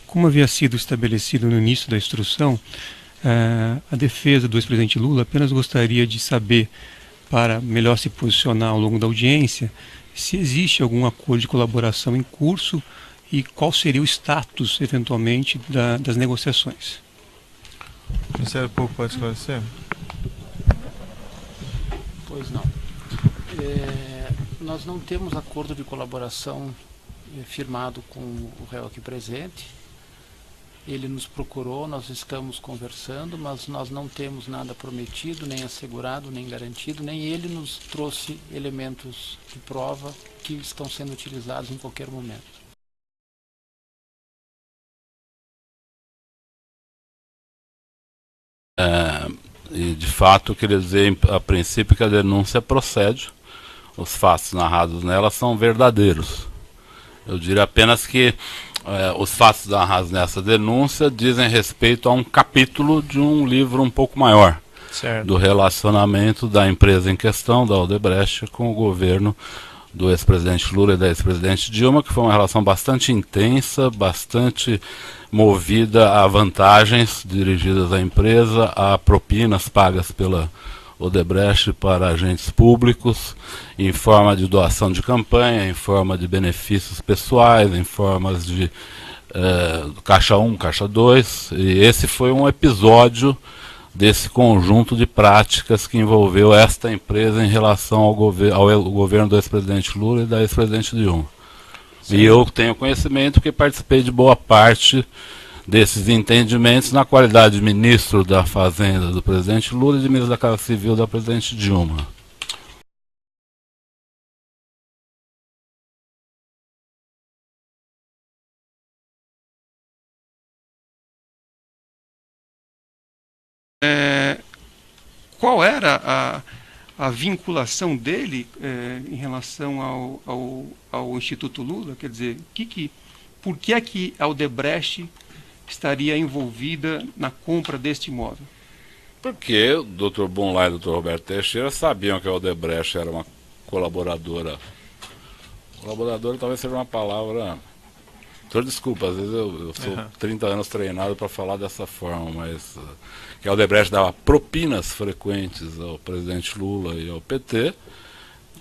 como havia sido estabelecido no início da instrução, a defesa do ex-presidente Lula apenas gostaria de saber, para melhor se posicionar ao longo da audiência, se existe algum acordo de colaboração em curso e qual seria o status, eventualmente, das negociações. O Ministério Público pode esclarecer? Pois não. Nós não temos acordo de colaboração firmado com o réu aqui presente. Ele nos procurou, nós estamos conversando, mas nós não temos nada prometido, nem assegurado, nem garantido, nem ele nos trouxe elementos de prova que estão sendo utilizados em qualquer momento. E de fato, eu queria dizer a princípio que a denúncia procede, os fatos narrados nela são verdadeiros. Eu diria apenas que os fatos narrados nessa denúncia dizem respeito a um capítulo de um livro um pouco maior, certo, do relacionamento da empresa em questão, da Odebrecht, com o governo do ex-presidente Lula e da ex-presidente Dilma, que foi uma relação bastante intensa, bastante movida a vantagens dirigidas à empresa, a propinas pagas pela Odebrecht para agentes públicos, em forma de doação de campanha, em forma de benefícios pessoais, em formas de Caixa 1, Caixa 2, e esse foi um episódio desse conjunto de práticas que envolveu esta empresa em relação ao governo do ex-presidente Lula e da ex-presidente Dilma. Sim. E eu tenho conhecimento que participei de boa parte desses entendimentos na qualidade de ministro da Fazenda do presidente Lula e de ministro da Casa Civil da presidente Dilma. Qual era a vinculação dele em relação ao Instituto Lula? Quer dizer, por que é que a Odebrecht estaria envolvida na compra deste imóvel? Porque o Dr. Bonlá e o Dr. Roberto Teixeira sabiam que a Odebrecht era uma colaboradora. Colaboradora talvez seja uma palavra... Desculpa, às vezes eu sou 30 anos treinado para falar dessa forma, mas que a Odebrecht dava propinas frequentes ao presidente Lula e ao PT.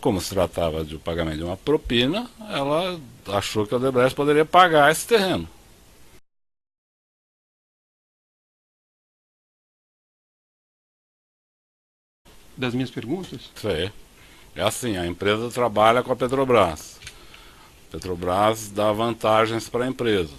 Como se tratava de pagamento de uma propina, ela achou que a Odebrecht poderia pagar esse terreno. Das minhas perguntas? Sim. É assim, a empresa trabalha com a Petrobras. A Petrobras dá vantagens para a empresa.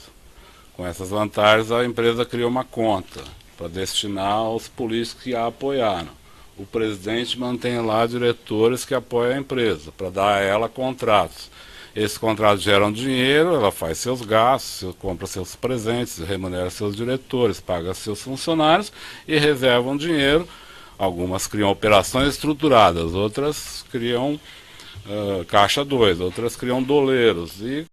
Com essas vantagens, a empresa cria uma conta para destinar aos políticos que a apoiaram. O presidente mantém lá diretores que apoiam a empresa, para dar a ela contratos. Esses contratos geram dinheiro, ela faz seus gastos, compra seus presentes, remunera seus diretores, paga seus funcionários e reservam dinheiro. Algumas criam operações estruturadas, outras criam Caixa 2, outras criam doleiros. E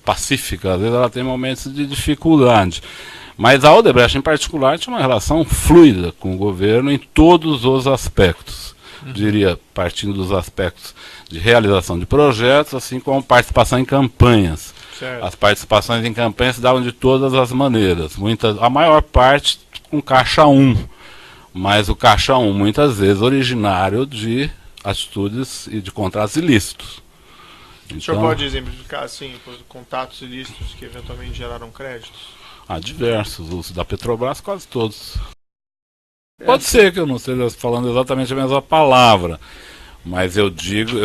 pacífica, às vezes ela tem momentos de dificuldade. Mas a Odebrecht, em particular, tinha uma relação fluida com o governo em todos os aspectos. Diria, partindo dos aspectos de realização de projetos, assim como participação em campanhas. Certo. As participações em campanhas se davam de todas as maneiras. A maior parte com Caixa 1. Mas o Caixa 1, muitas vezes, originário de atitudes e de contratos ilícitos. Então, o senhor pode exemplificar, assim, contatos ilícitos que eventualmente geraram créditos? Há diversos. Os da Petrobras, quase todos. Pode ser que eu não esteja falando exatamente a mesma palavra. Mas eu digo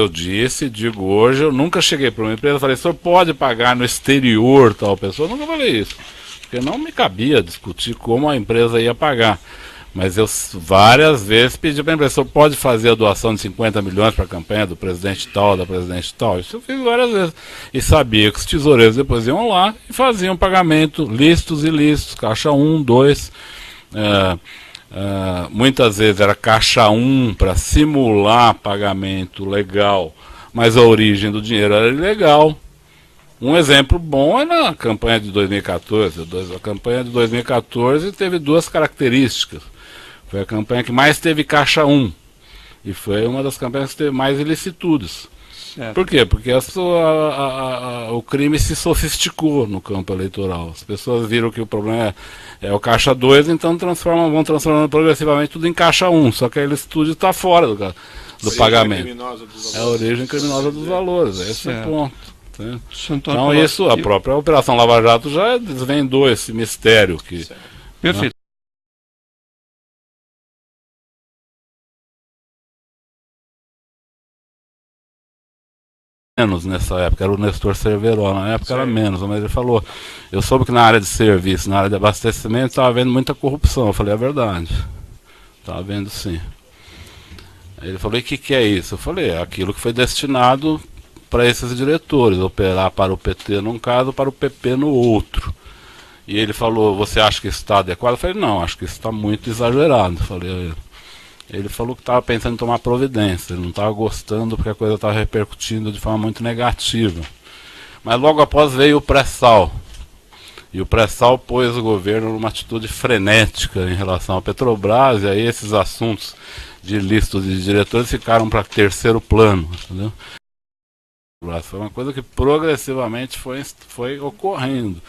hoje, eu nunca cheguei para uma empresa e falei, o senhor pode pagar no exterior tal pessoa? Eu nunca falei isso. Porque não me cabia discutir como a empresa ia pagar. Mas eu várias vezes pedi para a empresa, o senhor pode fazer a doação de 50 milhões para a campanha do presidente tal, da presidente tal? Isso eu fiz várias vezes. E sabia que os tesoureiros depois iam lá e faziam pagamento, listos e ilícitos, Caixa 1, 2... muitas vezes era Caixa 1 para simular pagamento legal, mas a origem do dinheiro era ilegal. Um exemplo bom é na campanha de 2014. A campanha de 2014 teve duas características. Foi a campanha que mais teve Caixa 1 e foi uma das campanhas que teve mais ilicitudes. Certo. Por quê? Porque o crime se sofisticou no campo eleitoral. As pessoas viram que o problema é o caixa 2, então vão transformando progressivamente tudo em caixa 1. Só que aquele estúdio está fora do pagamento. É a origem criminosa dos valores. Esse é o ponto. Tá? Então isso, a própria Operação Lava Jato já desvendou esse mistério. Perfeito. Menos nessa época, era o Nestor Cerveró, na época era menos, mas ele falou, eu soube que na área de serviço, na área de abastecimento, estava havendo muita corrupção. Eu falei, é verdade, estava havendo sim. Aí ele falou, e o que é isso? Eu falei, é aquilo que foi destinado para esses diretores, operar para o PT num caso, para o PP no outro. E ele falou, você acha que isso está adequado? Eu falei, não, acho que isso está muito exagerado. Eu falei, ele falou que estava pensando em tomar providência, ele não estava gostando porque a coisa estava repercutindo de forma muito negativa. Mas logo após veio o pré-sal. E o pré-sal pôs o governo numa atitude frenética em relação à Petrobras, e aí esses assuntos de listas de diretores ficaram para terceiro plano, entendeu? Foi uma coisa que progressivamente foi ocorrendo.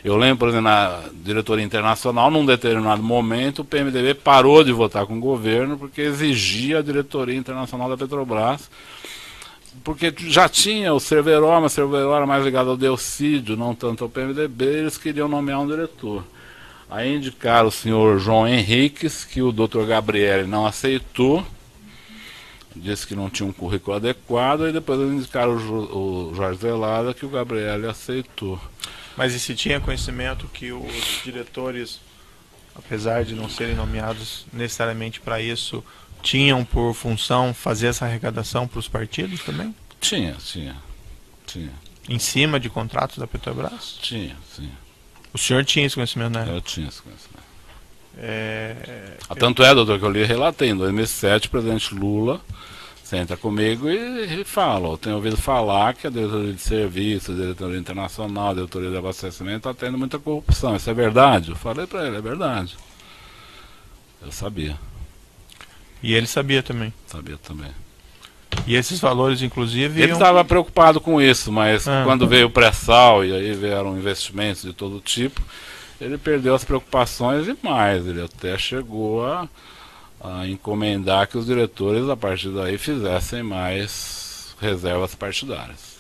Eu lembro, por exemplo, na diretoria internacional, num determinado momento, o PMDB parou de votar com o governo porque exigia a diretoria internacional da Petrobras, porque já tinha o Cerveró, mas o Cerveró era mais ligado ao Delcídio, não tanto ao PMDB, eles queriam nomear um diretor. Aí indicaram o senhor João Henriques, que o Dr. Gabriel não aceitou, disse que não tinha um currículo adequado, e depois eles indicaram o Jorge Zelada, que o Gabriel aceitou. Mas e se tinha conhecimento que os diretores, apesar de não serem nomeados necessariamente para isso, tinham por função fazer essa arrecadação para os partidos também? Tinha. Em cima de contratos da Petrobras? Tinha, sim. O senhor tinha esse conhecimento, né? Eu tinha esse conhecimento. Tanto é, doutor, que eu lhe relatei, em 2007, o presidente Lula senta comigo e fala, eu tenho ouvido falar que a diretoria de serviço, a diretoria internacional, a diretoria de abastecimento está tendo muita corrupção. Isso é verdade? Eu falei para ele, é verdade. Eu sabia. E ele sabia também? Sabia também. E esses valores, inclusive... Ele estava preocupado com isso, mas quando veio o pré-sal e aí vieram investimentos de todo tipo, ele perdeu as preocupações e mais. Ele até chegou a encomendar que os diretores, a partir daí, fizessem mais reservas partidárias.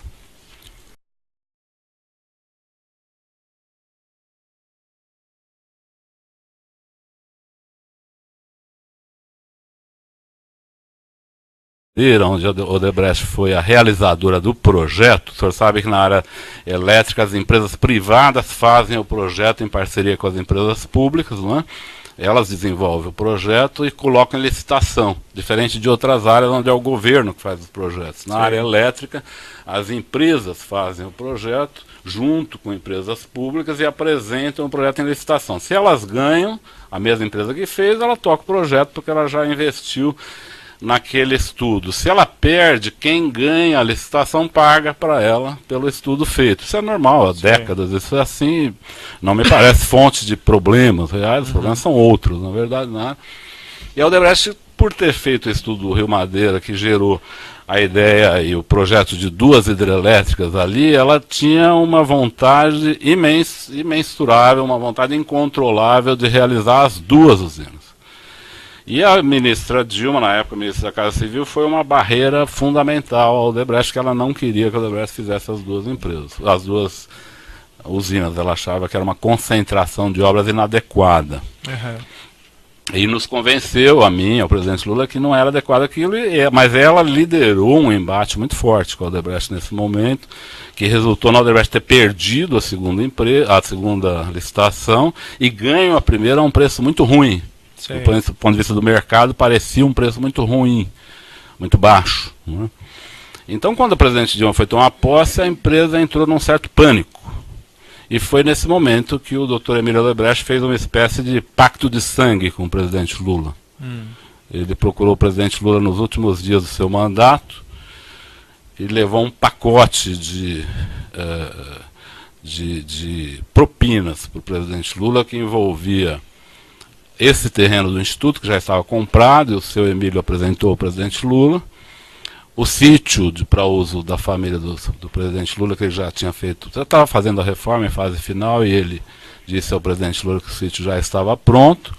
Onde a Odebrecht foi a realizadora do projeto. O senhor sabe que na área elétrica as empresas privadas fazem o projeto em parceria com as empresas públicas, não é? Elas desenvolvem o projeto e colocam em licitação, diferente de outras áreas onde é o governo que faz os projetos. Na área elétrica, as empresas fazem o projeto junto com empresas públicas e apresentam o projeto em licitação. Se elas ganham, a mesma empresa que fez, ela toca o projeto porque ela já investiu naquele estudo. Se ela perde, quem ganha a licitação paga para ela pelo estudo feito. Isso é normal, há décadas, isso é assim, não me parece fonte de problemas reais, os problemas são outros, na verdade, né? E a Odebrecht, por ter feito o estudo do Rio Madeira, que gerou a ideia e o projeto de 2 hidrelétricas ali, ela tinha uma vontade imensurável, uma vontade incontrolável de realizar as 2 usinas. E a ministra Dilma, na época, ministra da Casa Civil, foi uma barreira fundamental ao Odebrecht, que ela não queria que o Odebrecht fizesse as 2 empresas, as 2 usinas. Ela achava que era uma concentração de obras inadequada. E nos convenceu, a mim, ao presidente Lula, que não era adequado aquilo, mas ela liderou um embate muito forte com a Odebrecht nesse momento, que resultou na Odebrecht ter perdido a segunda licitação e ganho a primeira a um preço muito ruim. Do ponto de vista do mercado, parecia um preço muito ruim, muito baixo, né? Então, quando o presidente Dilma foi tomar posse, a empresa entrou num certo pânico. E foi nesse momento que o Dr. Emílio Odebrecht fez uma espécie de pacto de sangue com o presidente Lula. Ele procurou o presidente Lula nos últimos dias do seu mandato e levou um pacote de propinas para o presidente Lula, que envolvia esse terreno do Instituto, que já estava comprado, e o seu Emílio apresentou ao presidente Lula, o sítio para uso da família do presidente Lula, que ele já tinha feito, já estava fazendo a reforma em fase final, e ele disse ao presidente Lula que o sítio já estava pronto.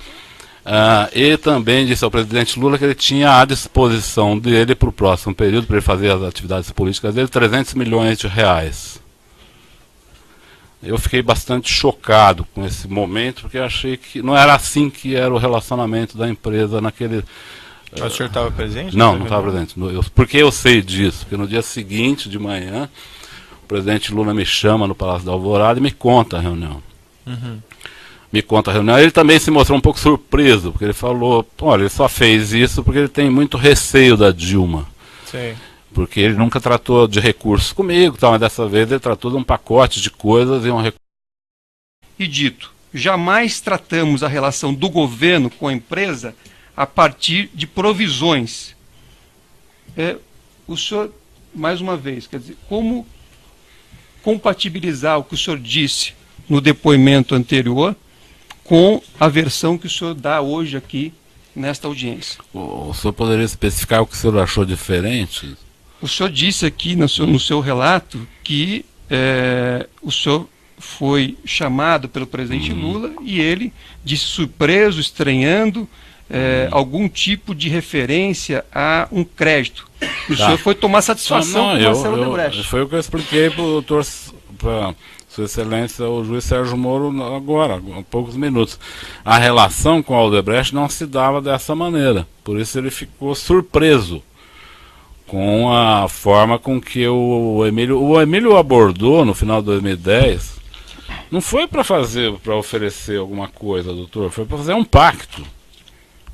E também disse ao presidente Lula que ele tinha à disposição dele para o próximo período, para ele fazer as atividades políticas dele, 300 milhões de reais. Eu fiquei bastante chocado com esse momento, porque eu achei que não era assim que era o relacionamento da empresa naquele... Mas o senhor estava presente? Não estava presente. Porque eu sei disso, porque no dia seguinte de manhã, o presidente Lula me chama no Palácio da Alvorada e me conta a reunião. Me conta a reunião. Ele também se mostrou um pouco surpreso, porque ele falou, olha, ele só fez isso porque ele tem muito receio da Dilma. Sim. Porque ele nunca tratou de recursos comigo, mas dessa vez ele tratou de um pacote de coisas e um recurso. E dito, jamais tratamos a relação do governo com a empresa a partir de provisões. O senhor, mais uma vez, quer dizer, como compatibilizar o que o senhor disse no depoimento anterior com a versão que o senhor dá hoje aqui nesta audiência? O senhor poderia especificar o que o senhor achou diferente? O senhor disse aqui no seu relato que o senhor foi chamado pelo presidente Lula e ele disse surpreso, estranhando algum tipo de referência a um crédito. O senhor foi tomar satisfação com o Marcelo Odebrecht. Foi o que eu expliquei para o doutor, para Sua Excelência, o juiz Sérgio Moro, agora, há poucos minutos. A relação com o Odebrecht não se dava dessa maneira, por isso ele ficou surpreso com a forma com que o Emílio abordou no final de 2010. Não foi para oferecer alguma coisa, doutor, foi para fazer um pacto,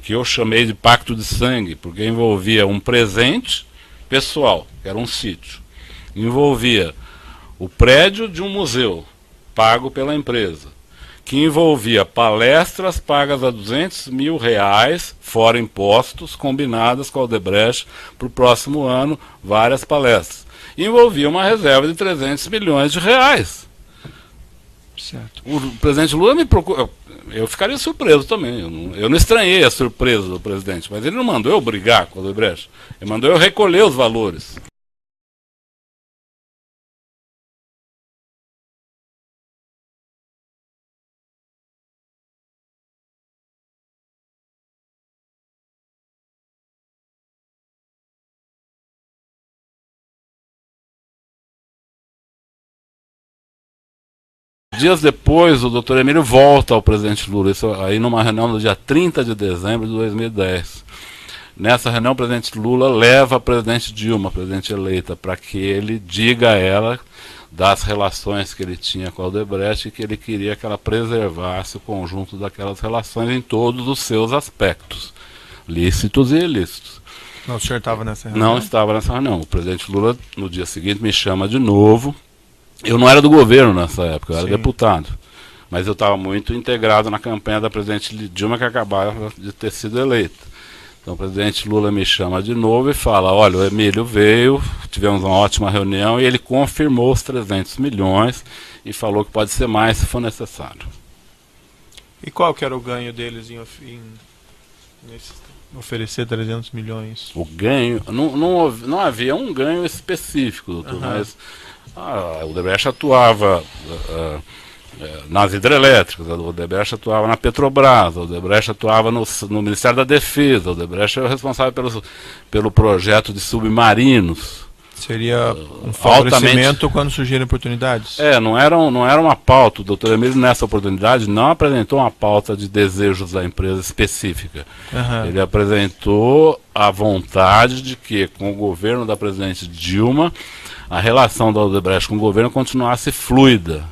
que eu chamei de pacto de sangue, porque envolvia um presente pessoal, que era um sítio, envolvia o prédio de um museu, pago pela empresa, que envolvia palestras pagas a 200 mil reais, fora impostos, combinadas com a Odebrecht para o próximo ano, várias palestras. E envolvia uma reserva de 300 milhões de reais. Certo. O presidente Lula me procurou. Eu ficaria surpreso também. Eu não estranhei a surpresa do presidente, mas ele não mandou eu brigar com a Odebrecht. Ele mandou eu recolher os valores. Dias depois, o doutor Emílio volta ao presidente Lula, isso aí numa reunião no dia 30 de dezembro de 2010. Nessa reunião, o presidente Lula leva a presidente Dilma, a presidente eleita, para que ele diga a ela das relações que ele tinha com a Odebrecht e que ele queria que ela preservasse o conjunto daquelas relações em todos os seus aspectos, lícitos e ilícitos. Não, o senhor estava nessa reunião? Não estava nessa reunião. O presidente Lula, no dia seguinte, me chama de novo. Eu não era do governo nessa época, eu era deputado. Mas eu estava muito integrado na campanha da presidente Dilma, que acabava de ter sido eleita. Então o presidente Lula me chama de novo e fala, olha, o Emílio veio, tivemos uma ótima reunião e ele confirmou os 300 milhões e falou que pode ser mais se for necessário. E qual que era o ganho deles em oferecer 300 milhões? O ganho, não havia um ganho específico, doutor, mas o Odebrecht atuava nas hidrelétricas, o Odebrecht atuava na Petrobras, o Odebrecht atuava no Ministério da Defesa, o Odebrecht era responsável pelo projeto de submarinos. Seria um favorecimento quando surgirem oportunidades? Não era uma pauta. O doutor Emílio, nessa oportunidade, não apresentou uma pauta de desejos da empresa específica. Ele apresentou a vontade de que, com o governo da presidente Dilma, a relação da Odebrecht com o governo continuasse fluida,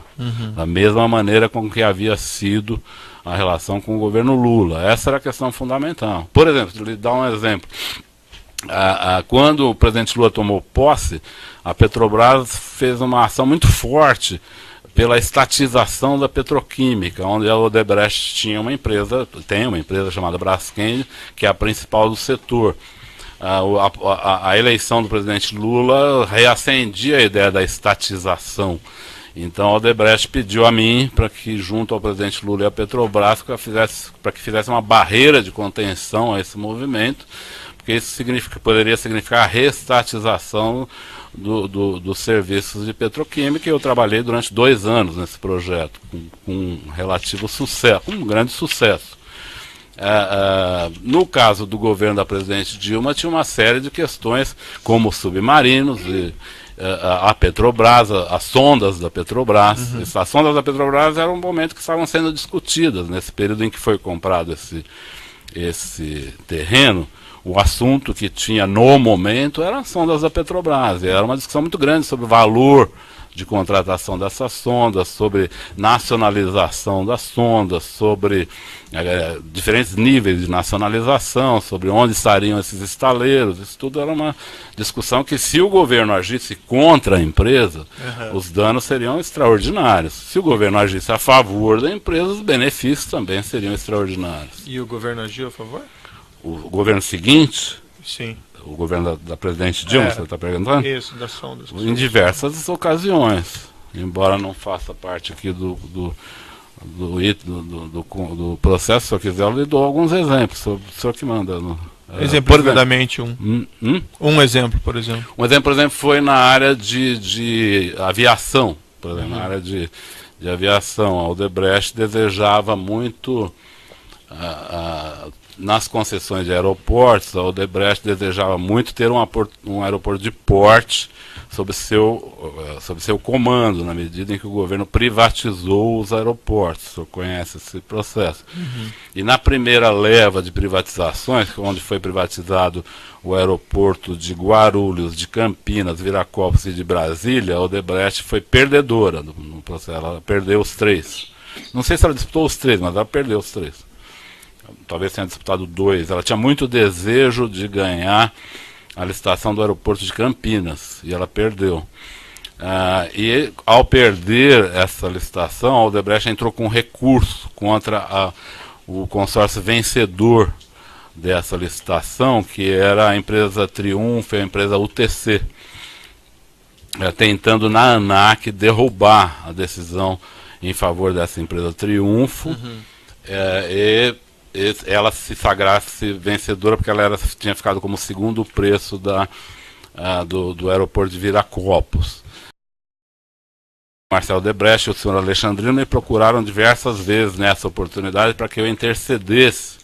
da mesma maneira com que havia sido a relação com o governo Lula. Essa era a questão fundamental. Por exemplo, vou lhe dar um exemplo. Quando o presidente Lula tomou posse, a Petrobras fez uma ação muito forte pela estatização da petroquímica, onde a Odebrecht tem uma empresa chamada Braskem, que é a principal do setor. A eleição do presidente Lula reacendia a ideia da estatização. Então a Odebrecht pediu a mim para que, junto ao presidente Lula e à Petrobras, para que fizesse uma barreira de contenção a esse movimento, porque isso poderia significar a reestatização dos serviços de petroquímica. Eu trabalhei durante 2 anos nesse projeto, com um relativo sucesso, um grande sucesso. No caso do governo da presidente Dilma, tinha uma série de questões, como submarinos, a Petrobras, as sondas da Petrobras. As sondas da Petrobras eram um momento que estavam sendo discutidas nesse período em que foi comprado esse terreno. O assunto que tinha no momento eram as sondas da Petrobras. E era uma discussão muito grande sobre o valor de contratação dessas sondas, sobre nacionalização das sondas, sobre diferentes níveis de nacionalização, sobre onde estariam esses estaleiros. Isso tudo era uma discussão que, se o governo agisse contra a empresa, os danos seriam extraordinários. Se o governo agisse a favor da empresa, os benefícios também seriam extraordinários. E o governo agiu a favor? O governo seguinte, Sim. o governo da presidente Dilma, você está perguntando? Isso, das sondas. Em diversas ocasiões, embora não faça parte aqui do processo. Se eu quiser, eu lhe dou alguns exemplos, o senhor que manda. Exemplificadamente um exemplo, por exemplo. Um exemplo, por exemplo, foi na área de aviação. Por exemplo, na área de aviação, a Odebrecht desejava muito, nas concessões de aeroportos, a Odebrecht desejava muito ter um aeroporto de porte sob seu comando, na medida em que o governo privatizou os aeroportos. O senhor conhece esse processo. E na primeira leva de privatizações, onde foi privatizado o aeroporto de Guarulhos, de Campinas, Viracopos e de Brasília, a Odebrecht foi perdedora no processo. Ela perdeu os 3. Não sei se ela disputou os 3, mas ela perdeu os 3. Talvez tenha disputado 2. Ela tinha muito desejo de ganhar a licitação do aeroporto de Campinas, e ela perdeu. E ao perder essa licitação, a Odebrecht entrou com recurso contra o consórcio vencedor dessa licitação, que era a empresa Triunfo e a empresa UTC, tentando na ANAC derrubar a decisão em favor dessa empresa Triunfo, e ela se sagrasse vencedora, porque ela tinha ficado como segundo preço do aeroporto de Viracopos. Marcelo Odebrecht e o senhor Alexandrino me procuraram diversas vezes nessa oportunidade para que eu intercedesse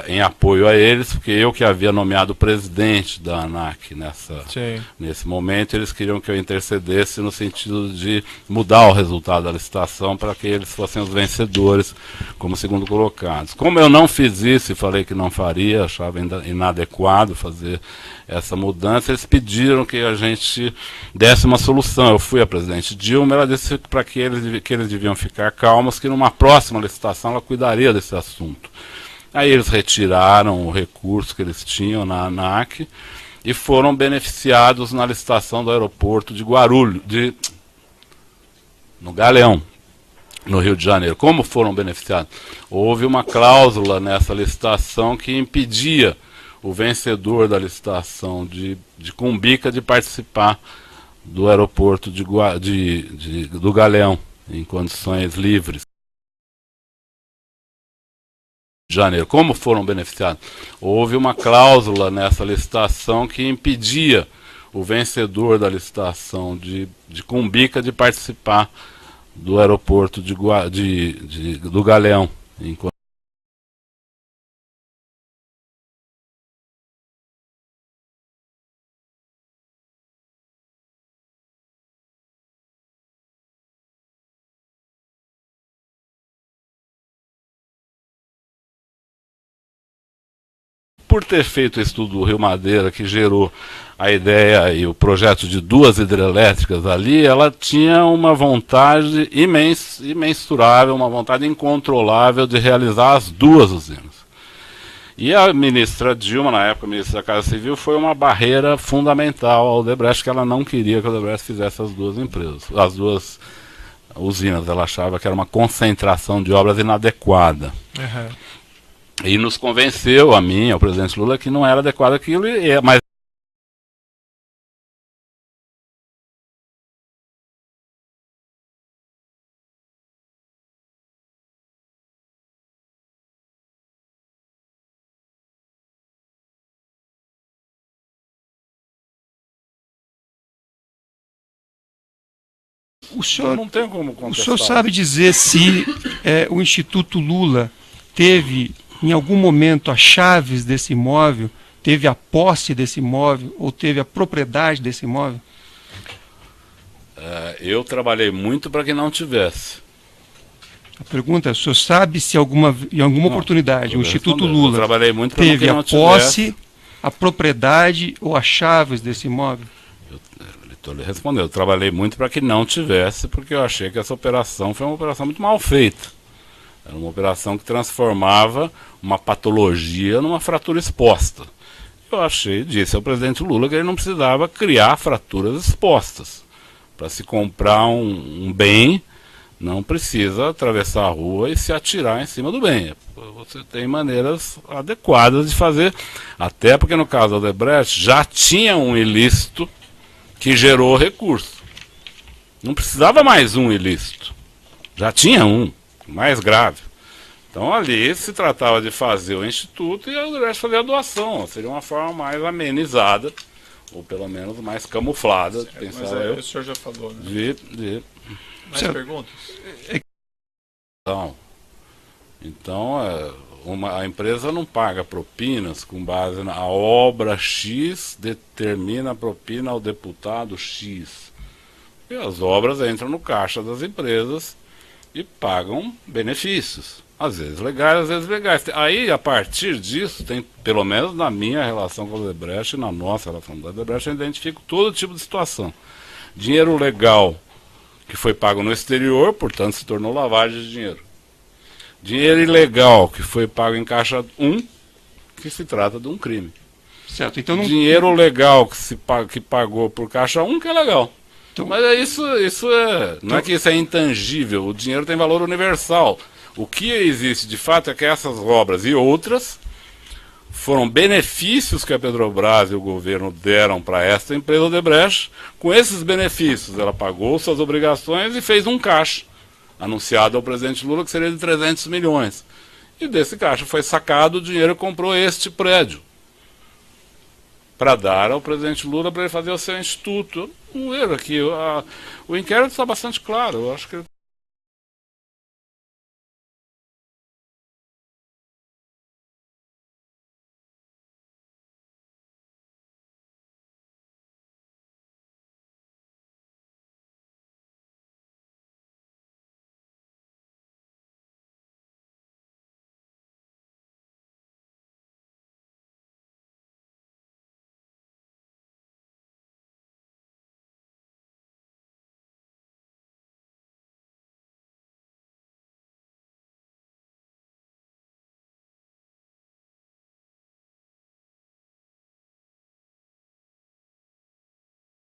em apoio a eles, porque eu que havia nomeado o presidente da ANAC nesse momento. Eles queriam que eu intercedesse no sentido de mudar o resultado da licitação para que eles fossem os vencedores como segundo colocados. Como eu não fiz isso e falei que não faria, achava inadequado fazer essa mudança, eles pediram que a gente desse uma solução. Eu fui à presidente Dilma, ela disse para que eles deviam ficar calmos, que numa próxima licitação ela cuidaria desse assunto. Aí eles retiraram o recurso que eles tinham na ANAC e foram beneficiados na licitação do aeroporto de Guarulhos, no Galeão, no Rio de Janeiro. Como foram beneficiados? Houve uma cláusula nessa licitação que impedia o vencedor da licitação de Cumbica de participar do aeroporto do Galeão em condições livres. Janeiro. Como foram beneficiados? Houve uma cláusula nessa licitação que impedia o vencedor da licitação de Cumbica de participar do aeroporto do Galeão. Por ter feito o estudo do Rio Madeira, que gerou a ideia e o projeto de 2 hidrelétricas ali, ela tinha uma vontade imensurável, uma vontade incontrolável de realizar as 2 usinas. E a ministra Dilma, na época, a ministra da Casa Civil, foi uma barreira fundamental ao Odebrecht, que ela não queria que o Odebrecht fizesse as 2 empresas, as 2 usinas. Ela achava que era uma concentração de obras inadequada. E nos convenceu, a mim, ao presidente Lula, que não era adequado aquilo, mas O senhor, não tem como o contestar. senhor sabe dizer se o Instituto Lula teve, em algum momento, as chaves desse imóvel, teve a posse desse imóvel ou teve a propriedade desse imóvel? Eu trabalhei muito para que não tivesse. A pergunta é, o senhor sabe se em alguma oportunidade o Instituto Eu Lula trabalhei muito para que teve não a tivesse. posse, a propriedade ou as chaves desse imóvel? Estou lhe respondendo. Eu trabalhei muito para que não tivesse, porque eu achei que essa operação foi uma operação muito mal feita. Era uma operação que transformava uma patologia numa fratura exposta. Eu achei, disse ao presidente Lula, que ele não precisava criar fraturas expostas. Para se comprar um bem, não precisa atravessar a rua e se atirar em cima do bem. Você tem maneiras adequadas de fazer, até porque no caso da Odebrecht já tinha um ilícito que gerou recurso. Não precisava mais um ilícito. Já tinha um, mais grave. Então ali se tratava de fazer o instituto e a Odebrecht fazer a doação. Seria uma forma mais amenizada, ou pelo menos mais camuflada, pensava eu. O senhor já falou, né? Mais perguntas? Então a empresa não paga propinas com base na obra X, determina a propina ao deputado X. E as obras entram no caixa das empresas e pagam benefícios. Às vezes legais, às vezes legais. Aí, a partir disso, tem, pelo menos na minha relação com a Odebrecht e na nossa relação com a Odebrecht, eu identifico todo tipo de situação. Dinheiro legal que foi pago no exterior, portanto se tornou lavagem de dinheiro. Dinheiro ilegal que foi pago em caixa 1, que se trata de um crime. Certo, então não... Dinheiro legal que pagou por caixa 1, que é legal. Então... Mas não é que isso é intangível, o dinheiro tem valor universal. O que existe de fato é que essas obras e outras foram benefícios que a Petrobras e o governo deram para esta empresa Odebrecht. Com esses benefícios ela pagou suas obrigações e fez um caixa, anunciado ao presidente Lula que seria de 300 milhões. E desse caixa foi sacado o dinheiro e comprou este prédio para dar ao presidente Lula para ele fazer o seu instituto. Um erro aqui. O inquérito está bastante claro. Eu acho que